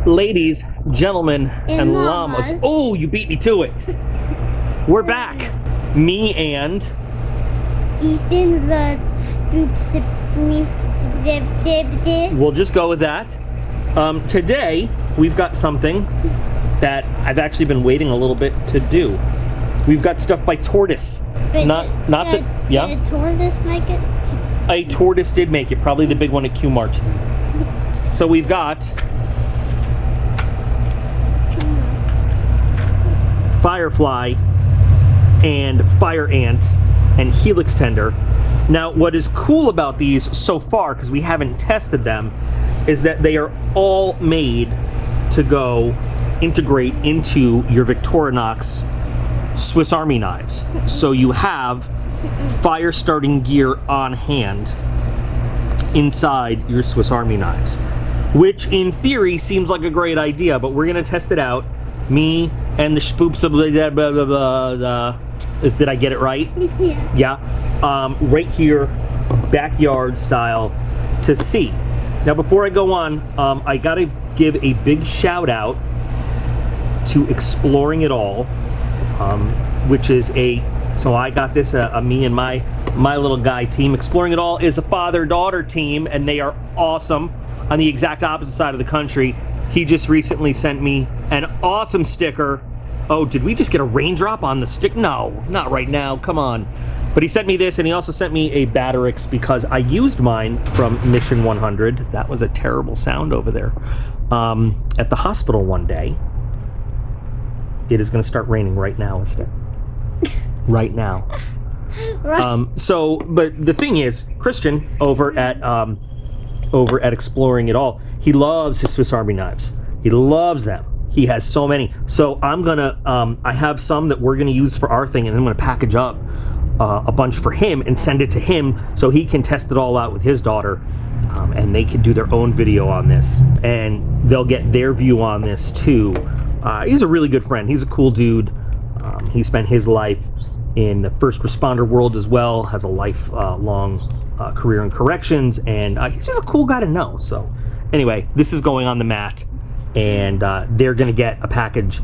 Ladies, gentlemen, and llamas. Oh, you beat me to it. We're back. Me and Ethan the we'll just go with that. Today, we've got something that I've actually been waiting a little bit to do. We've got stuff by Tortoise. Did Tortoise make it? A Tortoise did make it, probably the big one at Q-Mart. So we've got Firefly and Fire Ant and Helix Tender. Now, what is cool about these so far, because we haven't tested them, is that they are all made to go integrate into your Victorinox Swiss Army knives. So you have fire starting gear on hand inside your Swiss Army knives, which in theory seems like a great idea, but we're gonna test it out. Me and the spoops of blah, blah, blah, blah, did I get it right? Yeah. Right here, backyard style, to see. Now before I go on, I gotta give a big shout out to Exploring It All, which is so I got this, me and my little guy team. Exploring It All is a father-daughter team, and they are awesome. On the exact opposite side of the country, he just recently sent me an awesome sticker. Oh, did we just get a raindrop on the stick? No, not right now, come on. But he sent me this, and he also sent me a Batterix because I used mine from Mission 100. That was a terrible sound over there. At the hospital one day. It is gonna start raining right now instead. Right now. Right. But the thing is, Christian over at Exploring It All, he loves his Swiss Army knives. He loves them. He has so many. So I'm gonna, I have some that we're gonna use for our thing, and I'm gonna package up a bunch for him and send it to him so he can test it all out with his daughter, and they can do their own video on this, and they'll get their view on this too. He's a really good friend. He's a cool dude. He spent his life in the first responder world as well, has a lifelong career in corrections, and he's just a cool guy to know. So anyway, this is going on the mat, and they're gonna get a package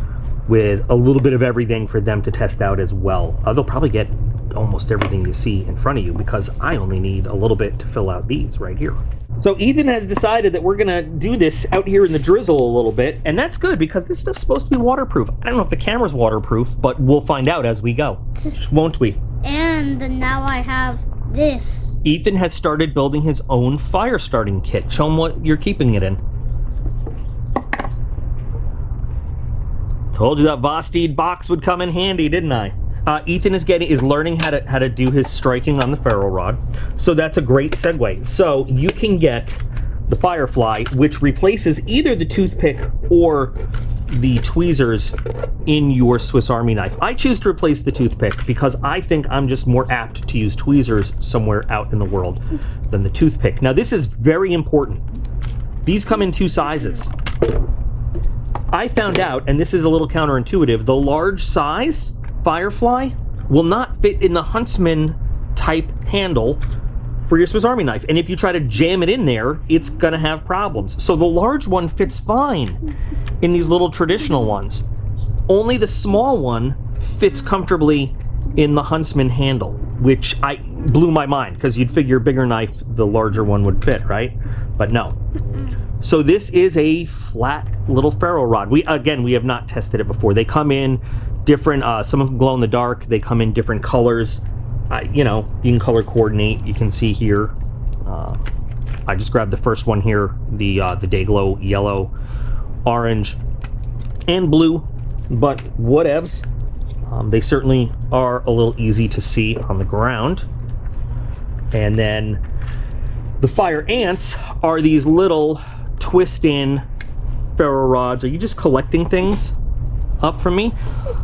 with a little bit of everything for them to test out as well. They'll probably get almost everything you see in front of you, because I only need a little bit to fill out these right here. So Ethan has decided that we're gonna do this out here in the drizzle a little bit, and that's good because this stuff's supposed to be waterproof. I don't know if the camera's waterproof, but we'll find out as we go, won't we? And now I have this. Ethan has started building his own fire starting kit. Show him what you're keeping it in. Told you that Vosteed box would come in handy, didn't I? Ethan is learning how to do his striking on the ferro rod, so that's a great segue. So you can get the Firefly, which replaces either the toothpick or the tweezers in your Swiss Army knife. I choose to replace the toothpick because I think I'm just more apt to use tweezers somewhere out in the world than the toothpick. Now this is very important. These come in two sizes. I found out, and this is a little counterintuitive, the large size Firefly will not fit in the Huntsman type handle for your Swiss Army knife, and if you try to jam it in there, it's gonna have problems. So the large one fits fine in these little traditional ones. Only the small one fits comfortably in the Huntsman handle, which blew my mind, because you'd figure a bigger knife, the larger one would fit, right? But no. So this is a flat little ferro rod. We have not tested it before. They come in different, some of them glow in the dark. They come in different colors. You can color coordinate. You can see here. I just grabbed the first one here, the Dayglow yellow, orange, and blue. But whatevs. They certainly are a little easy to see on the ground. And then the Fire Ants are these little twist-in ferro rods. Are you just collecting things up from me?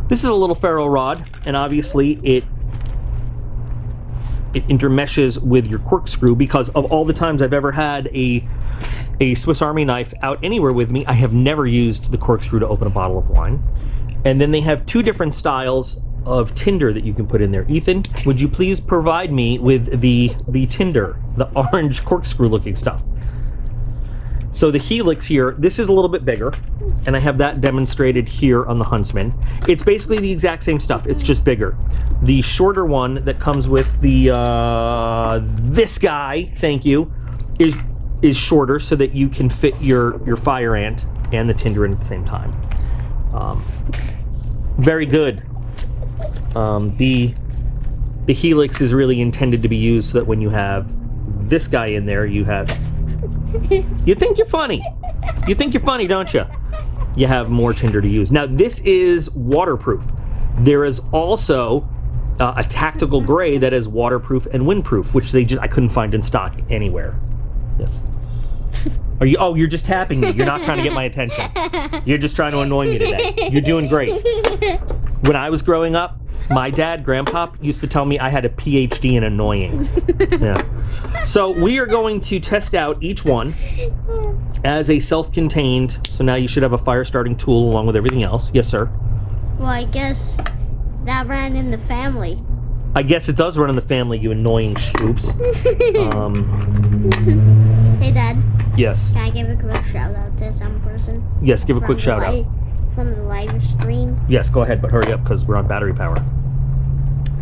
This is a little ferro rod, and obviously it intermeshes with your corkscrew, because of all the times I've ever had a Swiss Army knife out anywhere with me, I have never used the corkscrew to open a bottle of wine. And then they have two different styles of tinder that you can put in there. Ethan, would you please provide me with the tinder, the orange corkscrew looking stuff? So the Helix here, this is a little bit bigger, and I have that demonstrated here on the Huntsman. It's basically the exact same stuff, it's just bigger. The shorter one that comes with the, this guy, thank you, is shorter so that you can fit your fire ant and the tinder in at the same time. Very good. The Helix is really intended to be used so that when you have this guy in there, you have... You think you're funny. You think you're funny, don't you? You have more tinder to use. Now, this is waterproof. There is also a tactical gray that is waterproof and windproof, which I couldn't find in stock anywhere. Yes. Are you? Oh, you're just tapping me. You're not trying to get my attention. You're just trying to annoy me today. You're doing great. When I was growing up, my dad, Grandpa, used to tell me I had a PhD in annoying. Yeah. So we are going to test out each one as a self-contained, so now you should have a fire starting tool along with everything else. Yes, sir. Well, I guess that ran in the family. I guess it does run in the family, you annoying spoops. Hey, Dad. Yes. Can I give a quick shout out to some person? Yes, give a quick shout out. From the live stream. Yes, go ahead, but hurry up because we're on battery power.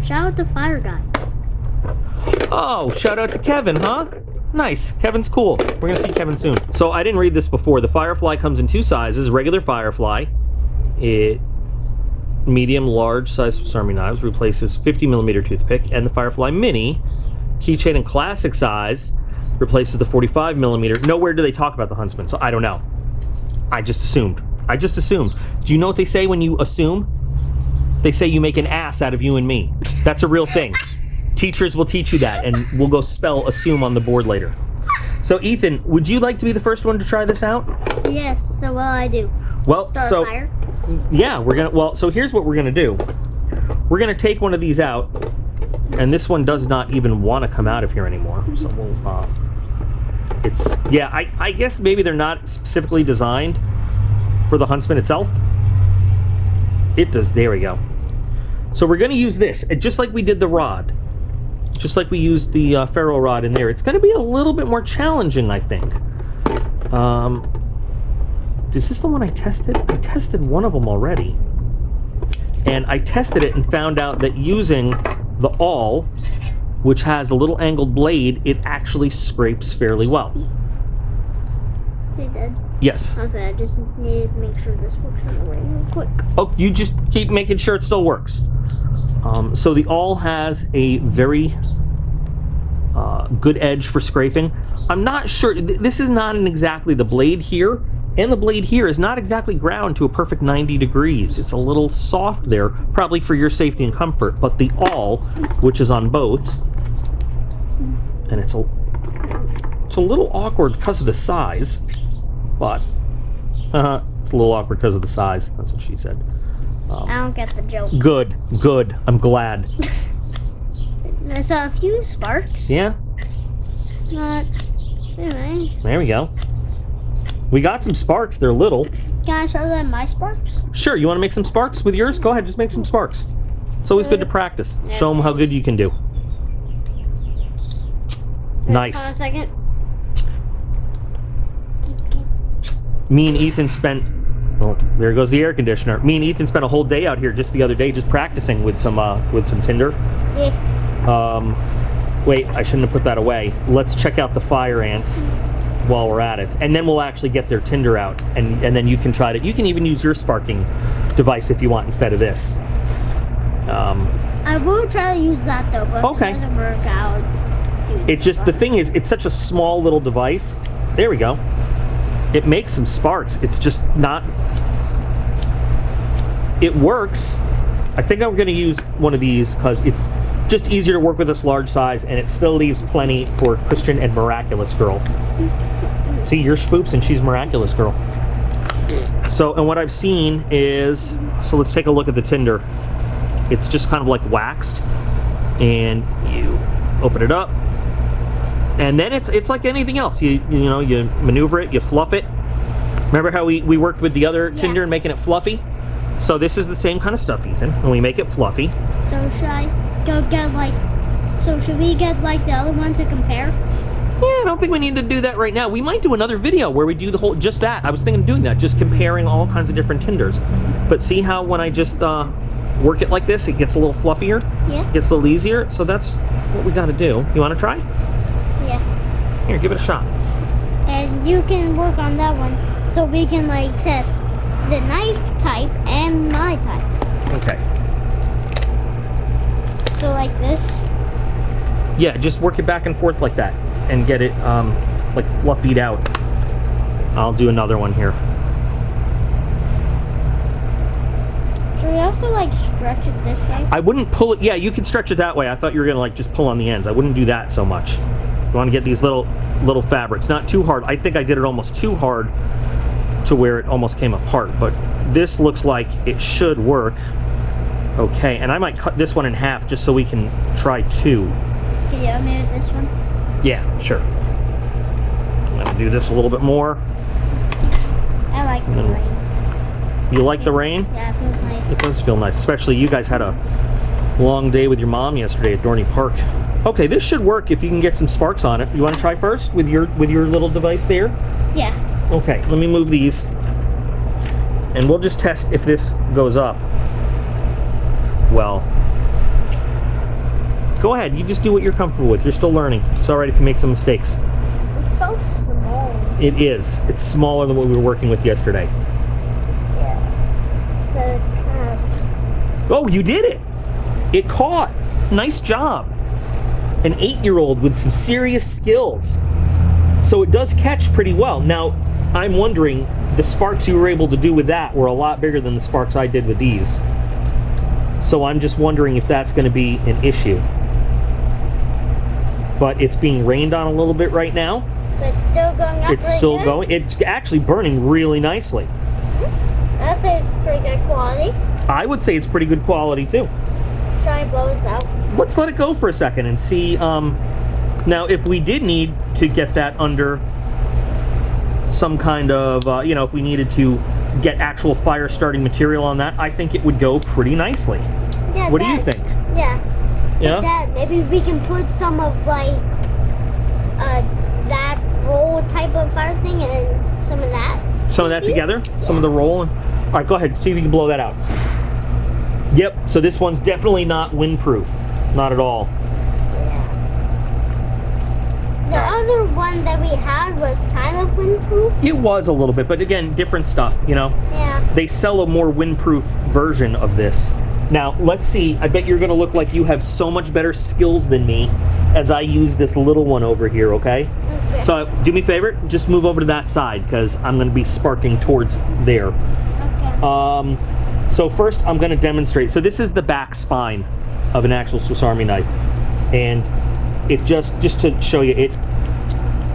Shout out to Fire Guy. Oh, shout out to Kevin, huh? Nice. Kevin's cool. We're going to see Kevin soon. So I didn't read this before. The Firefly comes in two sizes. Regular Firefly, medium, large size Swiss Army knives, replaces 50mm toothpick, and the Firefly Mini, keychain and classic size, replaces the 45mm. Nowhere do they talk about the Huntsman, so I don't know. I just assumed. Do you know what they say when you assume? They say you make an ass out of you and me. That's a real thing. Teachers will teach you that, and we'll go spell assume on the board later. So Ethan, would you like to be the first one to try this out? Yes, so I do. Well, Start a fire? Yeah, so here's what we're gonna do. We're gonna take one of these out, and this one does not even want to come out of here anymore. So we'll, I guess maybe they're not specifically designed for the Huntsman itself. It does, there we go. So we're gonna use this, just like we did the rod. Just like we used the ferro rod in there. It's gonna be a little bit more challenging, I think. Is this the one I tested? I tested one of them already. And I tested it and found out that using the awl, which has a little angled blade, it actually scrapes fairly well. It did. Yes. I just need to make sure this works on the way real quick. Oh, you just keep making sure it still works. So the awl has a very good edge for scraping. I'm not sure, this is not exactly the blade here, and the blade here is not exactly ground to a perfect 90 degrees. It's a little soft there, probably for your safety and comfort, but the awl, which is on both, and it's a little awkward because of the size, but it's a little awkward because of the size. That's what she said. I don't get the joke. Good. I'm glad. There's a few sparks. Yeah. But anyway. There we go. We got some sparks. They're little. Can I show them my sparks? Sure. You want to make some sparks with yours? Go ahead. Just make some sparks. It's always good to practice. Yeah. Show them how good you can do. Nice. Hold on a second. Me and Ethan spent... Well, there goes the air conditioner. Me and Ethan spent a whole day out here just the other day just practicing with some tinder. Yeah. Wait, I shouldn't have put that away. Let's check out the fire ant while we're at it. And then we'll actually get their tinder out. And then you can try to... You can even use your sparking device if you want instead of this. I will try to use that though, but Okay. if it doesn't work out. It just... The thing is, it's such a small little device. There we go. It makes some sparks. It's just not... It works. I think I'm going to use one of these because it's just easier to work with this large size, and it still leaves plenty for Christian and Miraculous Girl. See, you're Spoops and she's Miraculous Girl. So, and what I've seen is... So let's take a look at the tinder. It's just kind of like waxed. And you open it up. And then it's like anything else. You maneuver it, you fluff it. Remember how we worked with the other tinder and making it fluffy? So this is the same kind of stuff, Ethan, and we make it fluffy. So should I go get should we get like the other one to compare? I don't think we need to do that right now. We might do another video where we do the whole, just that. I was thinking of doing that, just comparing all kinds of different tinders. But see how when I just work it like this, it gets a little fluffier? Yeah. Gets a little easier? So that's what we gotta do. You wanna try? Yeah. Here, give it a shot. And you can work on that one so we can like test the knife type and my type. Okay. So like this. Yeah, just work it back and forth like that and get it like fluffied out. I'll do another one here. Should we also like stretch it this way? I wouldn't pull it. Yeah, you can stretch it that way. I thought you were gonna like just pull on the ends. I wouldn't do that so much. You want to get these little fabrics, not too hard. I think I did it almost too hard to where it almost came apart, but this looks like it should work. Okay, and I might cut this one in half just so we can try two. Can you help me with this one? Yeah, sure. I'm gonna do this a little bit more. I like the rain. You like the rain? Yeah, it feels nice. It does feel nice, especially you guys had a long day with your mom yesterday at Dorney Park. Okay, this should work if you can get some sparks on it. You want to try first with your little device there? Yeah. Okay, let me move these, and we'll just test if this goes up. Well, go ahead. You just do what you're comfortable with. You're still learning. It's all right if you make some mistakes. It's so small. It is. It's smaller than what we were working with yesterday. Yeah. So it's kind of... Oh, you did it! It caught. Nice job. An 8-year-old with some serious skills. So it does catch pretty well. Now, I'm wondering, the sparks you were able to do with that were a lot bigger than the sparks I did with these. So I'm just wondering if that's going to be an issue. But it's being rained on a little bit right now. But it's still going up. It's still going. It's actually burning really nicely. I'd say it's pretty good quality. I would say it's pretty good quality too. Try and blow this out. Let's let it go for a second and see. Now, if we did need to get that under some kind of, if we needed to get actual fire starting material on that, I think it would go pretty nicely. Yeah, what do you think? Yeah. Yeah? Like that. Maybe we can put some of like that roll type of fire thing and some of that. Some of that together? Yeah. Some of the roll? All right, go ahead. See if you can blow that out. Yep, so this one's definitely not windproof. Not at all. Yeah. The other one that we had was kind of windproof. It was a little bit, but again, different stuff, Yeah. They sell a more windproof version of this. Now, let's see. I bet you're going to look like you have so much better skills than me as I use this little one over here, okay? Okay. So, do me a favor. Just move over to that side, because I'm going to be sparking towards there. Okay. So first, I'm going to demonstrate. So this is the back spine of an actual Swiss Army knife. And it just to show you,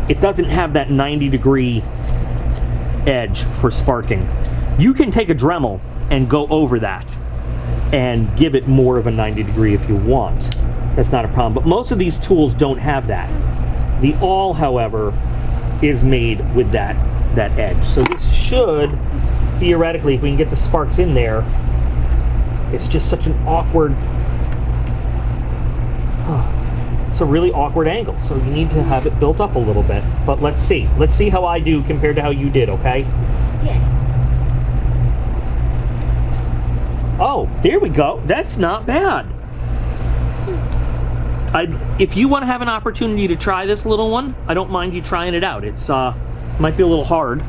it doesn't have that 90-degree edge for sparking. You can take a Dremel and go over that and give it more of a 90-degree if you want. That's not a problem. But most of these tools don't have that. The awl, however, is made with that edge. So this should, theoretically, if we can get the sparks in there, it's just such an awkward, it's a really awkward angle. So you need to have it built up a little bit. But let's see. Let's see how I do compared to how you did, okay? Yeah. Oh, there we go. That's not bad. If you want to have an opportunity to try this little one, I don't mind you trying it out. It's might be a little hard,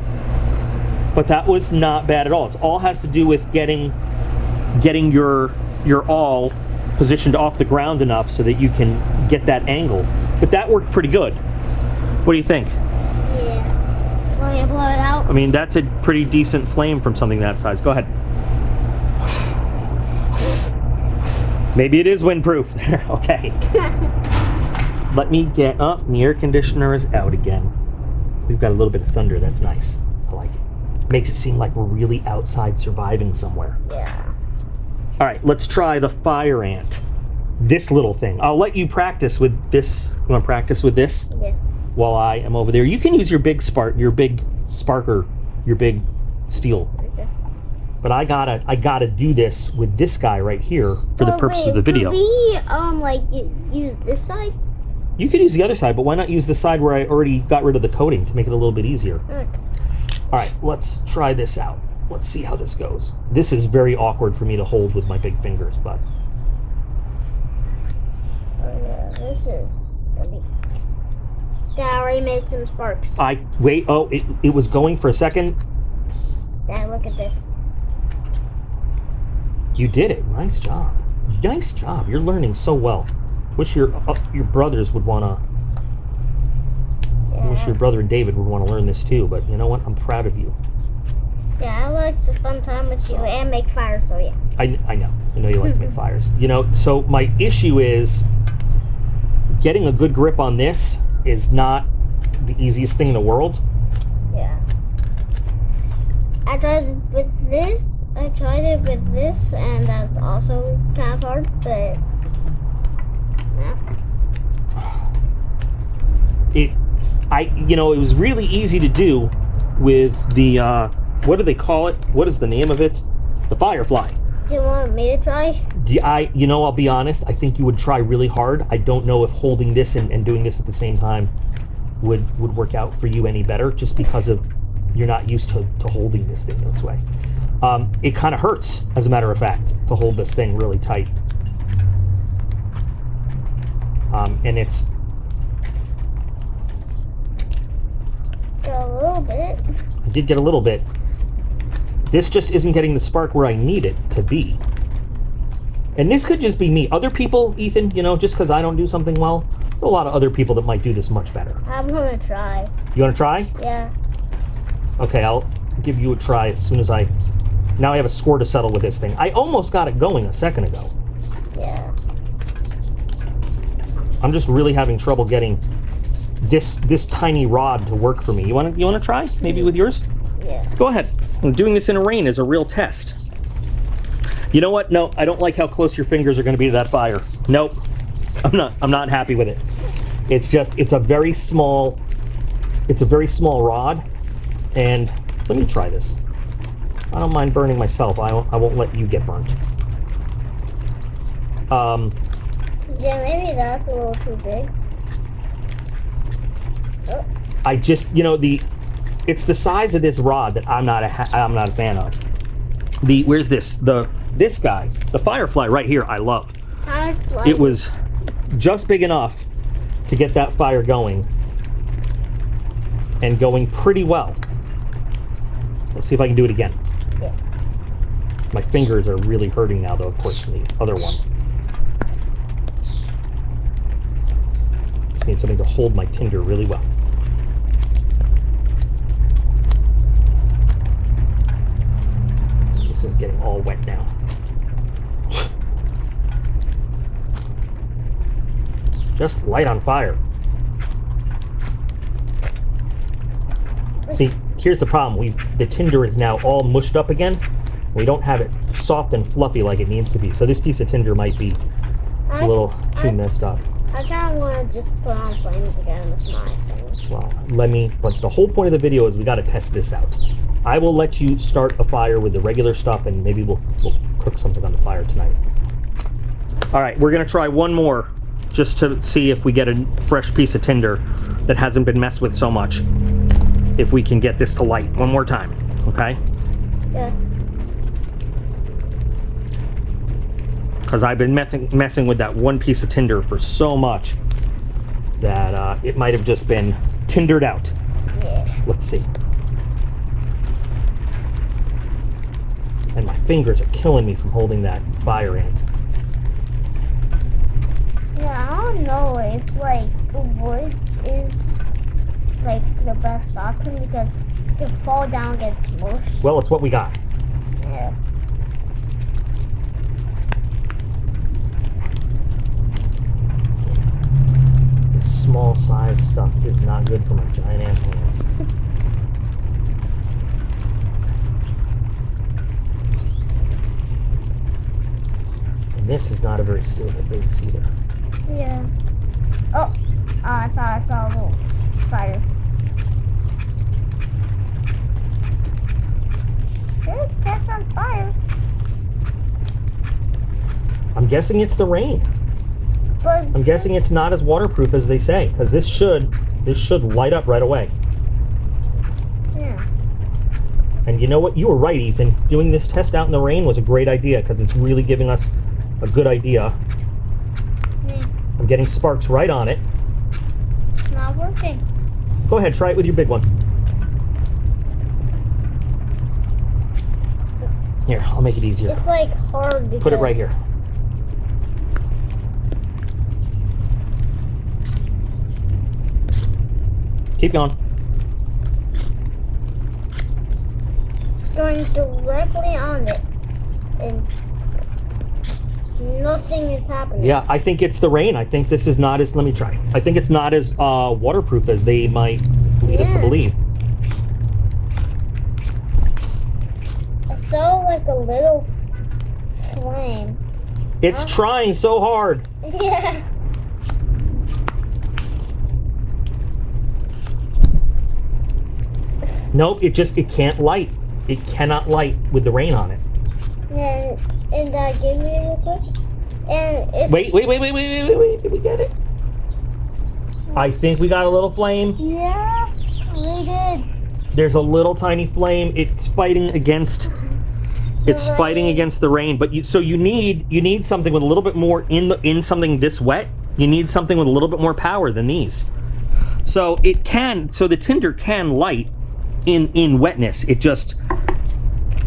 but that was not bad at all. It all has to do with getting your awl positioned off the ground enough so that you can get that angle. But that worked pretty good. What do you think? Yeah. Want me to blow it out? I mean, that's a pretty decent flame from something that size. Go ahead. Maybe it is windproof. Okay. Let me get up. The air conditioner is out again. We've got a little bit of thunder. That's nice. I like it. Makes it seem like we're really outside surviving somewhere. Yeah. All right, let's try the fire ant. This little thing. I'll let you practice with this. You want to practice with this? Yeah. While I am over there. You can use your big sparker, your big steel. Okay. But I gotta do this with this guy right here for the purpose of the video. Can we use this side? You could use the other side, but why not use the side where I already got rid of the coating to make it a little bit easier? Okay. All right, let's try this out. Let's see how this goes. This is very awkward for me to hold with my big fingers, but... Oh yeah, this is really... That already made some sparks. Wait, oh, it was going for a second. Dad, look at this. You did it. Nice job. Nice job. You're learning so well. Wish your brothers would want to... I wish your brother David would want to learn this too, but you know what? I'm proud of you. Yeah, I like the fun time with you and make fires, so yeah. I know. I know you like to make fires. You know, so my issue is getting a good grip on this is not the easiest thing in the world. Yeah. I tried it with this. And that's also kind of hard, but yeah. It was really easy to do with the what do they call it? What is the name of it? The Firefly. Do you want me to try? I'll be honest, I think you would try really hard. I don't know if holding this and doing this at the same time would work out for you any better, just because of you're not used to holding this thing this way. It kind of hurts, as a matter of fact, to hold this thing really tight. And it's... Got a little bit. I did get a little bit. This just isn't getting the spark where I need it to be. And this could just be me. Other people, Ethan, just because I don't do something well, there's a lot of other people that might do this much better. I'm gonna try. You want to try? Yeah. Okay, I'll give you a try as soon as now I have a score to settle with this thing. I almost got it going a second ago. Yeah. I'm just really having trouble getting this tiny rod to work for me. You want to try? Maybe with yours? Yeah. Go ahead. Doing this in a rain is a real test. You know what? No, I don't like how close your fingers are going to be to that fire. Nope. I'm not happy with it. It's a very small rod, and let me try this. I don't mind burning myself. I won't let you get burnt. Yeah, maybe that's a little too big. Oh. I just, it's the size of this rod that I'm not a fan of. Where's this? This guy, the Firefly right here, I love. It was just big enough to get that fire going, and going pretty well. Let's see if I can do it again. Yeah. My fingers are really hurting now, though, of course, from the other one. Just need something to hold my tinder really well. This is getting all wet now. Just light on fire. See, here's the problem. The tinder is now all mushed up again. We don't have it soft and fluffy like it needs to be. So this piece of tinder might be a little too messed up. I kind of want to just put on flames again with my thing. Well, but the whole point of the video is we got to test this out. I will let you start a fire with the regular stuff, and maybe we'll cook something on the fire tonight. All right, we're going to try one more just to see if we get a fresh piece of tinder that hasn't been messed with so much. If we can get this to light one more time, okay? Yeah. Because I've been messing with that one piece of tinder for so much that it might have just been tindered out. Yeah. Let's see. And my fingers are killing me from holding that fire ant. Yeah, I don't know if wood is the best option, because if it fall down, gets smushed. Well, it's what we got. Yeah. This small size stuff is not good for my giant ass hands. And this is not a very stable base either. Yeah. Oh, I thought I saw a little fire. It's catch on fire. I'm guessing it's the rain. But I'm guessing it's not as waterproof as they say, because this should light up right away. yeah. And you know what? You were right, Ethan. Doing this test out in the rain was a great idea, because it's really giving us a good idea. Yeah. I'm getting sparks right on it. It's not working. Go ahead, try it with your big one. Here, I'll make it easier. It's like hard because... Put it right here. Keep going. Going directly on it. And nothing is happening. Yeah, I think it's the rain. I think this is not as, let me try. I think it's not as waterproof as they might lead us to believe. I saw like a little flame. It's trying so hard. Yeah. Nope, it can't light. It cannot light with the rain on it. And give me real quick. And if Wait. Did we get it? I think we got a little flame. yeah, we did. There's a little tiny flame. It's fighting against the rain, but you need something with a little bit more in something this wet. You need something with a little bit more power than these. So the tinder can light in wetness. It just,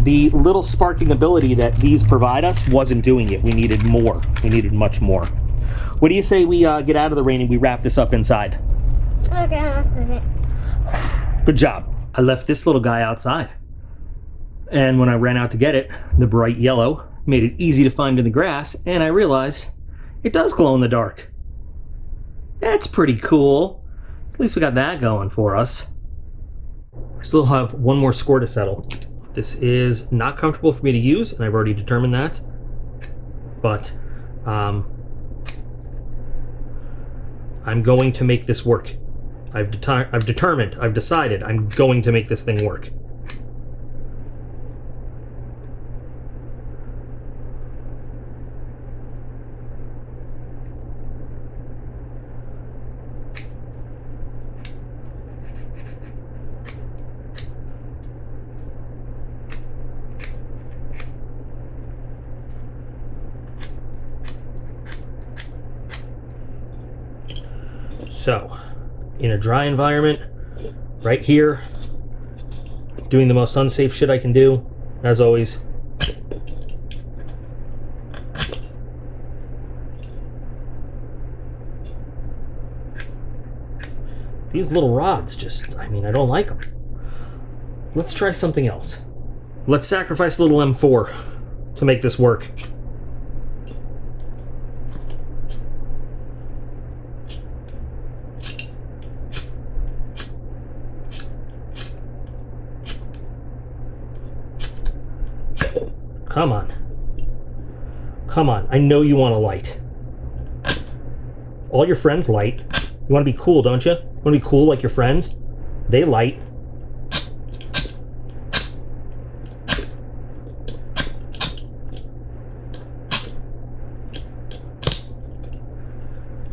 the little sparking ability that these provide us wasn't doing it. We needed more. We needed much more. What do you say we get out of the rain and we wrap this up inside? Okay, that's it. Good job. I left this little guy outside. And when I ran out to get it, the bright yellow made it easy to find in the grass, and I realized it does glow in the dark. That's pretty cool. At least we got that going for us. I still have one more score to settle. This is not comfortable for me to use, and I've already determined that. But I'm going to make this work. I've determined, I've decided, I'm going to make this thing work. So, in a dry environment, right here, doing the most unsafe shit I can do, as always. These little rods just, I mean, I don't like them. Let's try something else. Let's sacrifice little M4 to make this work. Come on. Come on. I know you want to light. All your friends light. You want to be cool, don't you? You want to be cool like your friends? They light.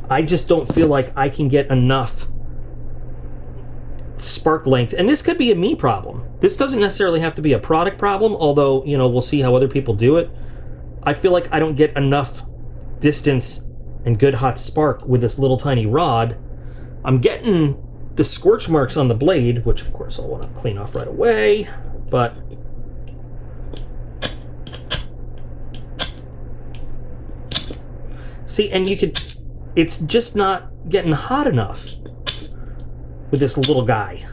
I just don't feel like I can get enough spark length, and this could be a me problem. This doesn't necessarily have to be a product problem, although, you know, we'll see how other people do it. I feel like I don't get enough distance and good hot spark with this little tiny rod. I'm getting the scorch marks on the blade, which of course I'll want to clean off right away, but see, and you could, it's just not getting hot enough with this little guy.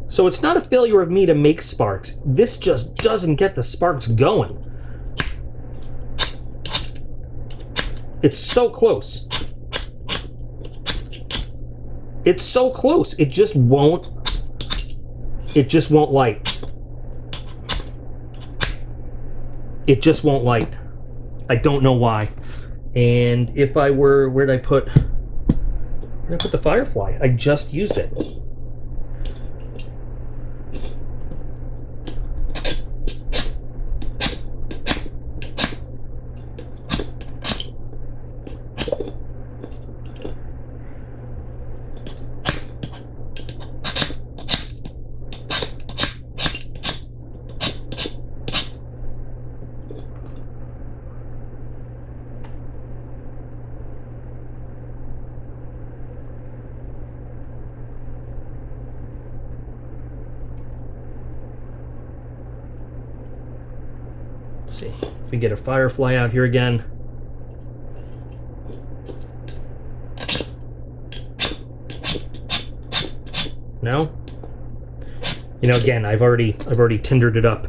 So it's not a failure of me to make sparks. This just doesn't get the sparks going. It's so close. It's so close. It just won't light. It just won't light. I don't know why. And if I were, where'd I put Where did I put the Firefly? I just used it. Let's see if we get a Firefly out here again. No? You know, again, I've already tindered it up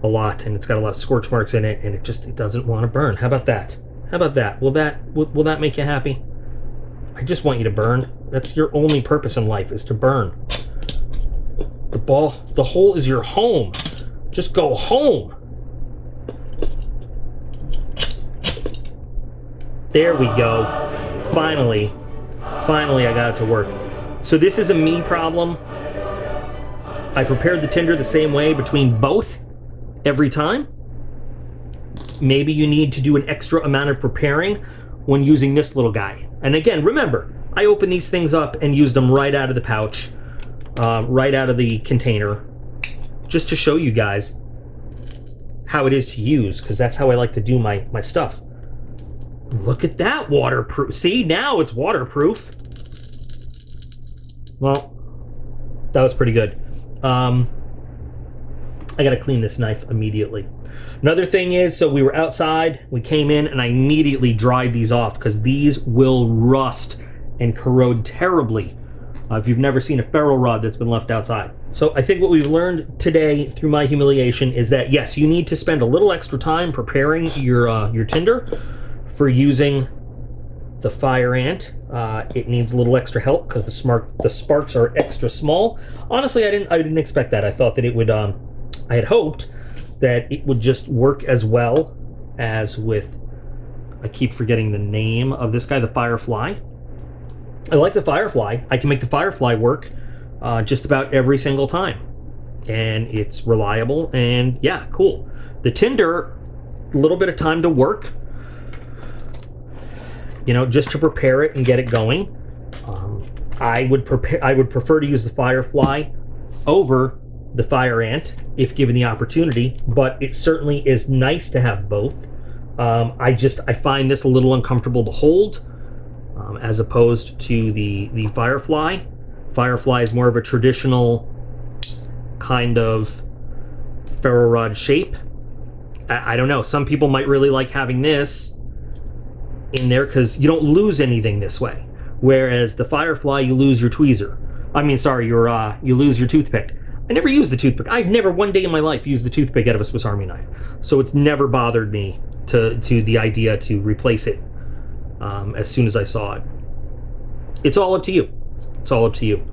a lot, and it's got a lot of scorch marks in it, and it doesn't want to burn. How about that? How about that? Will that make you happy? I just want you to burn. That's your only purpose in life, is to burn. The hole is your home. Just go home. There we go. Finally I got it to work. So this is a me problem. I prepared the tinder the same way between both every time. Maybe you need to do an extra amount of preparing when using this little guy. And again, remember, I opened these things up and used them right out of the pouch, right out of the container, just to show you guys how it is to use, because that's how I like to do my stuff. Look at that, waterproof. See, now it's waterproof. Well, that was pretty good. I gotta clean this knife immediately. Another thing is, so we were outside, we came in, and I immediately dried these off, because these will rust and corrode terribly if you've never seen a ferro rod that's been left outside. So I think what we've learned today through my humiliation is that, yes, you need to spend a little extra time preparing your tinder for using the fire ant. It needs a little extra help because the sparks are extra small. Honestly, I didn't expect that. I thought that it would. I had hoped that it would just work as well as with. I keep forgetting the name of this guy, the Firefly. I like the Firefly. I can make the Firefly work just about every single time, and it's reliable. And yeah, cool. The tinder, a little bit of time to work. You know, just to prepare it and get it going. I would prefer to use the Firefly over the fire ant if given the opportunity, but it certainly is nice to have both. I find this a little uncomfortable to hold, as opposed to the Firefly. Firefly is more of a traditional kind of ferro rod shape. I don't know. Some people might really like having this in there because you don't lose anything this way. Whereas the Firefly, you lose your tweezer. I mean, sorry, you lose your toothpick. I never used the toothpick. I've never one day in my life used the toothpick out of a Swiss Army knife. So it's never bothered me to the idea to replace it as soon as I saw it. It's all up to you. It's all up to you.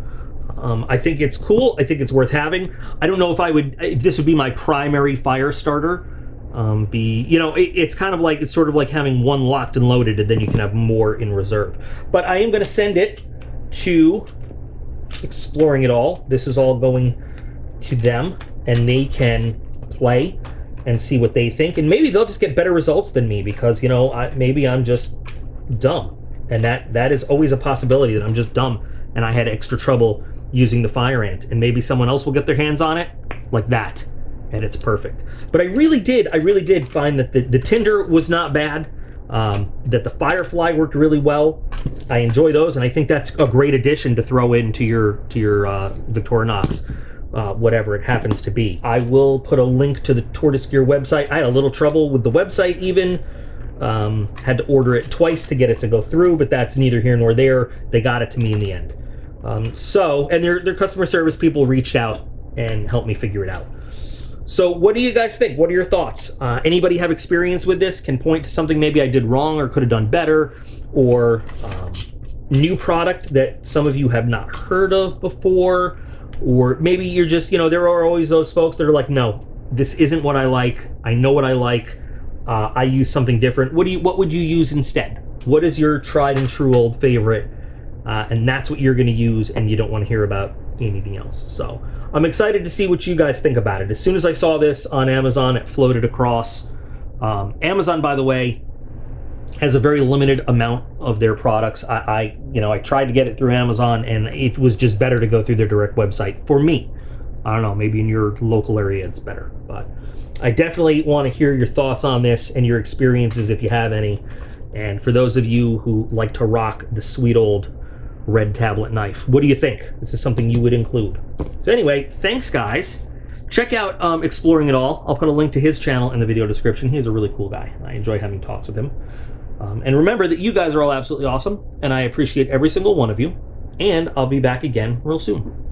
I think it's cool. I think it's worth having. I don't know if this would be my primary fire starter. It's kind of like, it's sort of like having one locked and loaded, and then you can have more in reserve. But I am going to send it to Exploring It All. This is all going to them, and they can play and see what they think, and maybe they'll just get better results than me, because maybe I'm just dumb, and that is always a possibility, that I'm just dumb and I had extra trouble using the fire ant, and maybe someone else will get their hands on it like that, and it's perfect. But I really did find that the tinder was not bad, that the Firefly worked really well. I enjoy those, and I think that's a great addition to throw into your Victorinox, whatever it happens to be. I will put a link to the Tortoise Gear website. I had a little trouble with the website even. Had to order it twice to get it to go through, but that's neither here nor there. They got it to me in the end. And their customer service people reached out and helped me figure it out. So what do you guys think? What are your thoughts? Anybody have experience with this? Can point to something maybe I did wrong or could have done better, or new product that some of you have not heard of before, or maybe you're just, there are always those folks that are like, no, this isn't what I like. I know what I like. I use something different. What would you use instead? What is your tried and true old favorite and that's what you're going to use, and you don't want to hear about anything else. So I'm excited to see what you guys think about it. As soon as I saw this on Amazon, it floated across. Amazon, by the way, has a very limited amount of their products. I tried to get it through Amazon, and it was just better to go through their direct website for me. I don't know, maybe in your local area it's better, but I definitely want to hear your thoughts on this and your experiences if you have any. And for those of you who like to rock the sweet old red tablet knife, what do you think? This is something you would include. So anyway, thanks guys. Check out Exploring It All. I'll put a link to his channel in the video description. He's a really cool guy. I enjoy having talks with him. And remember that you guys are all absolutely awesome, and I appreciate every single one of you. And I'll be back again real soon.